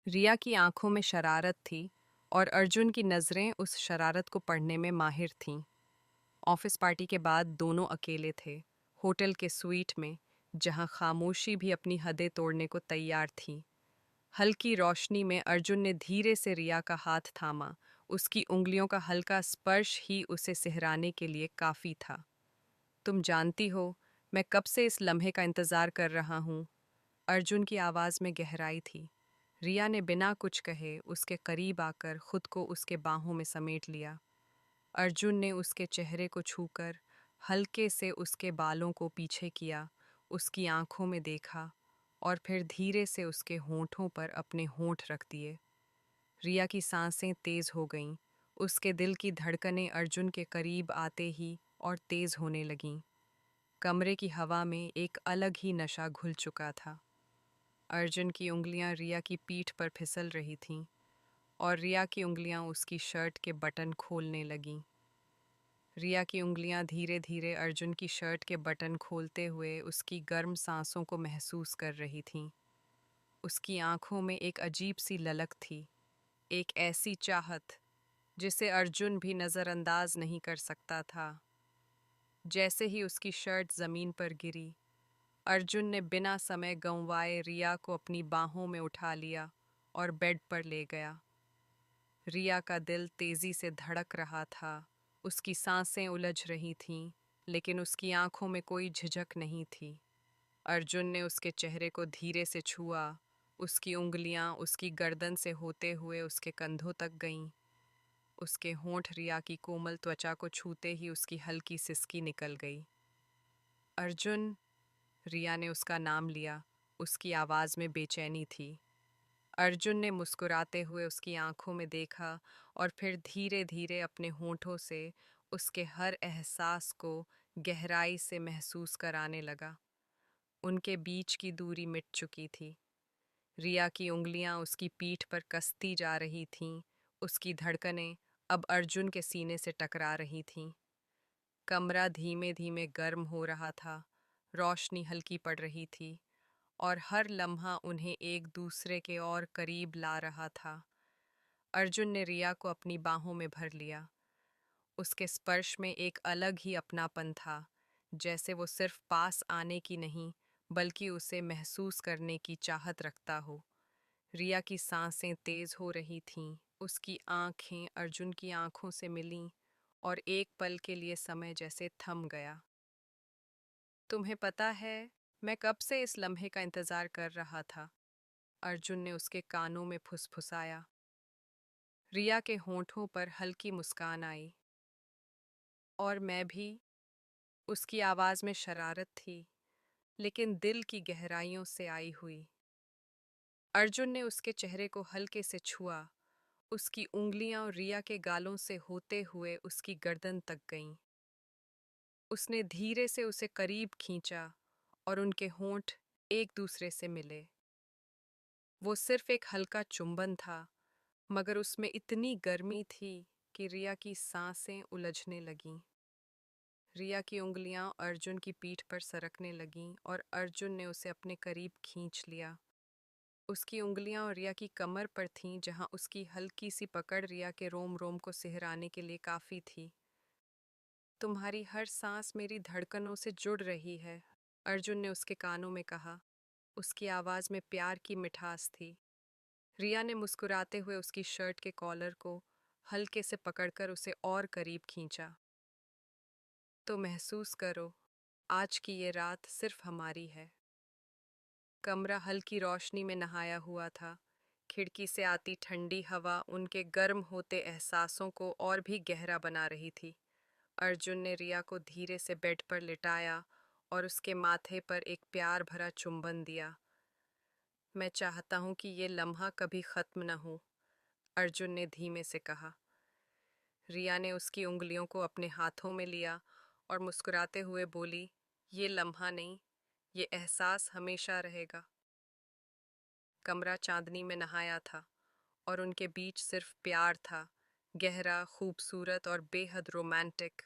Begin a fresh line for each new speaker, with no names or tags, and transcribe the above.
रिया की आंखों में शरारत थी और अर्जुन की नज़रें उस शरारत को पढ़ने में माहिर थीं। ऑफिस पार्टी के बाद दोनों अकेले थे, होटल के स्वीट में, जहां खामोशी भी अपनी हदें तोड़ने को तैयार थी। हल्की रोशनी में अर्जुन ने धीरे से रिया का हाथ थामा। उसकी उंगलियों का हल्का स्पर्श ही उसे सिहराने के लिए काफ़ी था। तुम जानती हो, मैं कब से इस लम्हे का इंतज़ार कर रहा हूँ। अर्जुन की आवाज़ में गहराई थी। रिया ने बिना कुछ कहे उसके करीब आकर खुद को उसके बाहों में समेट लिया। अर्जुन ने उसके चेहरे को छूकर हल्के से उसके बालों को पीछे किया, उसकी आंखों में देखा और फिर धीरे से उसके होंठों पर अपने होंठ रख दिए। रिया की सांसें तेज हो गईं, उसके दिल की धड़कनें अर्जुन के करीब आते ही और तेज होने लगीं। कमरे की हवा में एक अलग ही नशा घुल चुका था। अर्जुन की उंगलियां रिया की पीठ पर फिसल रही थीं और रिया की उंगलियां उसकी शर्ट के बटन खोलने लगीं। रिया की उंगलियां धीरे धीरे अर्जुन की शर्ट के बटन खोलते हुए उसकी गर्म सांसों को महसूस कर रही थीं। उसकी आंखों में एक अजीब सी ललक थी, एक ऐसी चाहत जिसे अर्जुन भी नज़रअंदाज नहीं कर सकता था। जैसे ही उसकी शर्ट ज़मीन पर गिरी, अर्जुन ने बिना समय गंवाए रिया को अपनी बाहों में उठा लिया और बेड पर ले गया। रिया का दिल तेजी से धड़क रहा था, उसकी सांसें उलझ रही थीं, लेकिन उसकी आंखों में कोई झिझक नहीं थी। अर्जुन ने उसके चेहरे को धीरे से छुआ, उसकी उंगलियां उसकी गर्दन से होते हुए उसके कंधों तक गईं। उसके होंठ रिया की कोमल त्वचा को छूते ही उसकी हल्की सिसकी निकल गई। अर्जुन, रिया ने उसका नाम लिया, उसकी आवाज़ में बेचैनी थी। अर्जुन ने मुस्कुराते हुए उसकी आंखों में देखा और फिर धीरे धीरे अपने होंठों से उसके हर एहसास को गहराई से महसूस कराने लगा। उनके बीच की दूरी मिट चुकी थी। रिया की उंगलियां उसकी पीठ पर कसती जा रही थीं, उसकी धड़कनें अब अर्जुन के सीने से टकरा रही थीं। कमरा धीमे धीमे गर्म हो रहा था, रोशनी हल्की पड़ रही थी और हर लम्हा उन्हें एक दूसरे के और करीब ला रहा था। अर्जुन ने रिया को अपनी बाहों में भर लिया। उसके स्पर्श में एक अलग ही अपनापन था, जैसे वो सिर्फ पास आने की नहीं, बल्कि उसे महसूस करने की चाहत रखता हो। रिया की सांसें तेज हो रही थीं, उसकी आंखें अर्जुन की आंखों से मिलीं और एक पल के लिए समय जैसे थम गया। तुम्हें पता है, मैं कब से इस लम्हे का इंतजार कर रहा था। अर्जुन ने उसके कानों में फुसफुसाया। रिया के होंठों पर हल्की मुस्कान आई। और मैं भी। उसकी आवाज में शरारत थी, लेकिन दिल की गहराइयों से आई हुई। अर्जुन ने उसके चेहरे को हल्के से छुआ, उसकी उंगलियां रिया के गालों से होते हुए उसकी गर्दन तक गईं। उसने धीरे से उसे करीब खींचा और उनके होंठ एक दूसरे से मिले। वो सिर्फ एक हल्का चुंबन था, मगर उसमें इतनी गर्मी थी कि रिया की सांसें उलझने लगीं। रिया की उंगलियां अर्जुन की पीठ पर सरकने लगीं और अर्जुन ने उसे अपने करीब खींच लिया। उसकी उंगलियां रिया की कमर पर थीं, जहां उसकी हल्की सी पकड़ रिया के रोम रोम को सिहराने के लिए काफी थी। तुम्हारी हर सांस मेरी धड़कनों से जुड़ रही है, अर्जुन ने उसके कानों में कहा। उसकी आवाज में प्यार की मिठास थी। रिया ने मुस्कुराते हुए उसकी शर्ट के कॉलर को हल्के से पकड़कर उसे और करीब खींचा। तो महसूस करो, आज की ये रात सिर्फ हमारी है। कमरा हल्की रोशनी में नहाया हुआ था। खिड़की से आती ठंडी हवा उनके गर्म होते एहसासों को और भी गहरा बना रही थी। अर्जुन ने रिया को धीरे से बेड पर लिटाया और उसके माथे पर एक प्यार भरा चुंबन दिया। मैं चाहता हूं कि ये लम्हा कभी खत्म न हो, अर्जुन ने धीमे से कहा। रिया ने उसकी उंगलियों को अपने हाथों में लिया और मुस्कुराते हुए बोली, ये लम्हा नहीं, ये एहसास हमेशा रहेगा। कमरा चांदनी में नहाया था और उनके बीच सिर्फ प्यार था, गहरा, खूबसूरत और बेहद रोमांटिक।